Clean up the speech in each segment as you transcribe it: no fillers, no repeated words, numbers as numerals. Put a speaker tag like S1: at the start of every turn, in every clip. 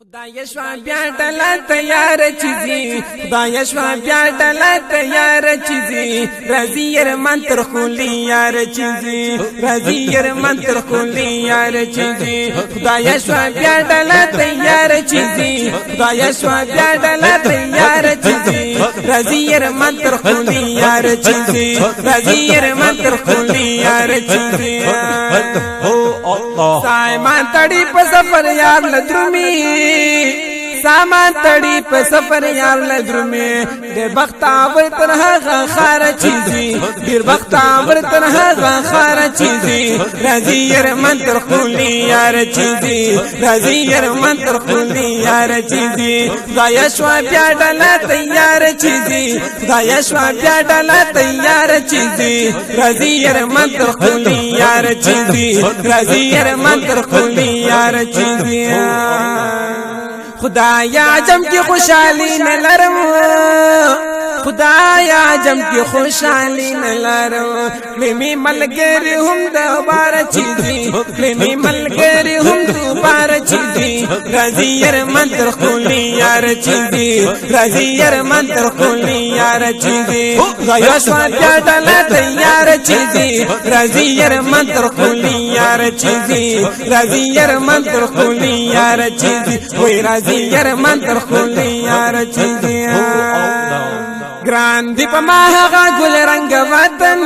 S1: خدای شوا بیا ډلا تیار چیزی خدای شوا بیا ډلا تیار چیزی رضی ير منتر خولی یار چیزی رضی ير منتر خولی یار چیزی خدای شوا بیا ډلا تیار چیزی خدای شوا بیا ډلا تیار چیزی رضی ير منتر خولی یار چیزی رضی ير منتر خولی یار چیزی سایمان تڑی په سفر یار لدرمی سامان تڑی په سفر یار لدرمی ډیر بخت اور تر هغه خار چیزی ډیر بخت اور تر هغه خار چیزی رضی ير منتر خولی یار چیزی رضی ير منتر خولی یار چیزی خدای شوا بیا ډلا تیار چیزی خدای شوا بیا ډلا تیار چیزی رضی ير منتر خولی یار چیزی رضی ير منتر خولی یار چیزی خدایا عجم کی خوشحالی نہ لرم خدایا عجم کی خوشحالی نہ لرم می ملګری هم د بار چیزی می ملګری هم د بار چیزی رضی ير منتر خولی یار چیزی رضی ير منتر خولی یار چیزی غیا شوا بیا ډلا تیار چیزی رضی ير منتر خولی یار چیزی رضی ير منتر خولی یار چیزی وای رضی ير منتر خولی یار چیزی گران دی پا ماہا گل رنگ وطن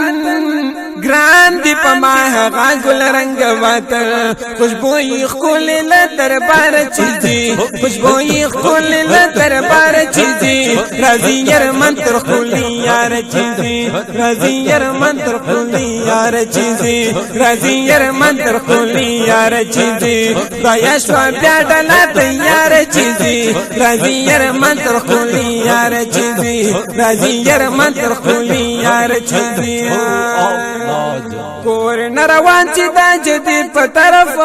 S1: گران دی پا ماہا گل رنگ وطن خوشبوئی خول لدربار چیزی خوشبوئی خول لدربار چیزی رضی ير منتر خولی یار چیزی رضی ير منتر خولی یار چیزی رضی ير منتر خولی یار چیزی خدای شوا بیا ډلا تیار چیزی رضی ير منتر خولی یار چیزی رضی ير منتر خولی یار چیزی کور نروان چی دا جدی په طرف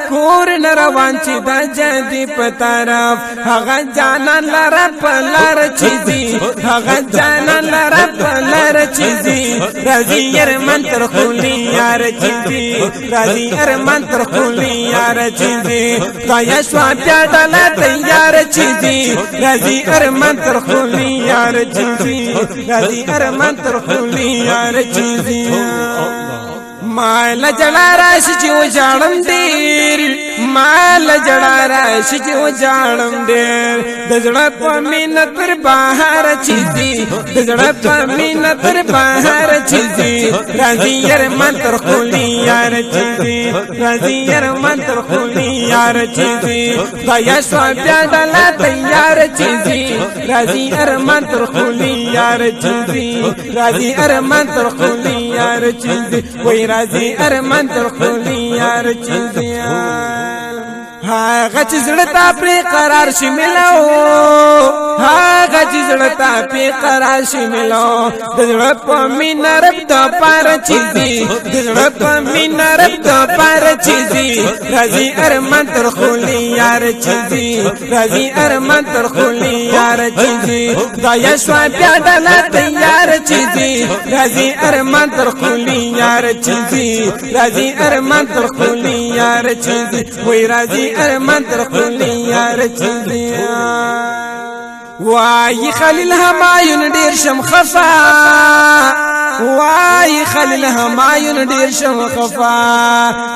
S1: کور نروان چی دا جدی په طرف هغه جانان لره په لار چیزی هغه جانان لره په لار چیزی رضی ير منتر خولی یار چیزی رضی ير منتر خولی یار چیزی خدای شوا بیا ډلا تیار چیزی رضی ير منتر خولی یار چیزی رضی ير منتر خولی یار چیزی مال جڑا راشی چی و جاڑم دیر مال جڑا راشی چی و جاڑم دیر دجڑا پا مینت پر باہر چیزی دجڑا پا مینت پر باہر چیزی رضی ير منتر خولی یار چیزی رضی ير منتر خولی یار چیزی خدای شوا بیا ډلا تیار چیزی رضی ير منتر خولی یار چیزی رضی ير منتر خولی یار چیزی وای رضی ير منتر خولی یار چیزی هاغه چې زړه ته پرې قرار شي ملو هاغه چې زړه ته پرې قرار شي ملو د زړه په مینه رب د پار چیزی د زړه په مینه رب د پار چیزی رضی ير منتر خولی یار چیزی رضی ير منتر خولی یار چیزی خدای شوا بیا ډلا تیار چیزی رضی ير منتر خولی یار چیزی رضی ير منتر خولی یار چیزی وای رضی ير منتر خولی یار چیزی وای خلیل همایون ډیر شم خفا وای خلیل همایون ډیر شم خفا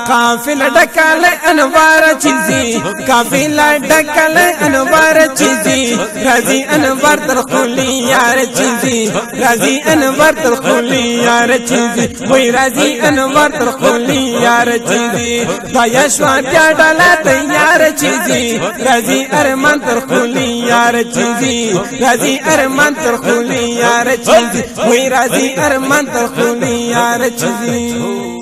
S1: قافل ډکل انوار چیزی قافل ډکل انوار چیزی رضی انوار تر خولی یار چیزی رضی انوار تر خولی یار چیزی وای رضی انوار تر خولی یار چیزی خدای شوا بیا ډلا تیار چیزی رضی ير منتر خولی یار چیزی رضی ير منتر خولی یار چیزی وای رضی ير منتر خولی یار چیزی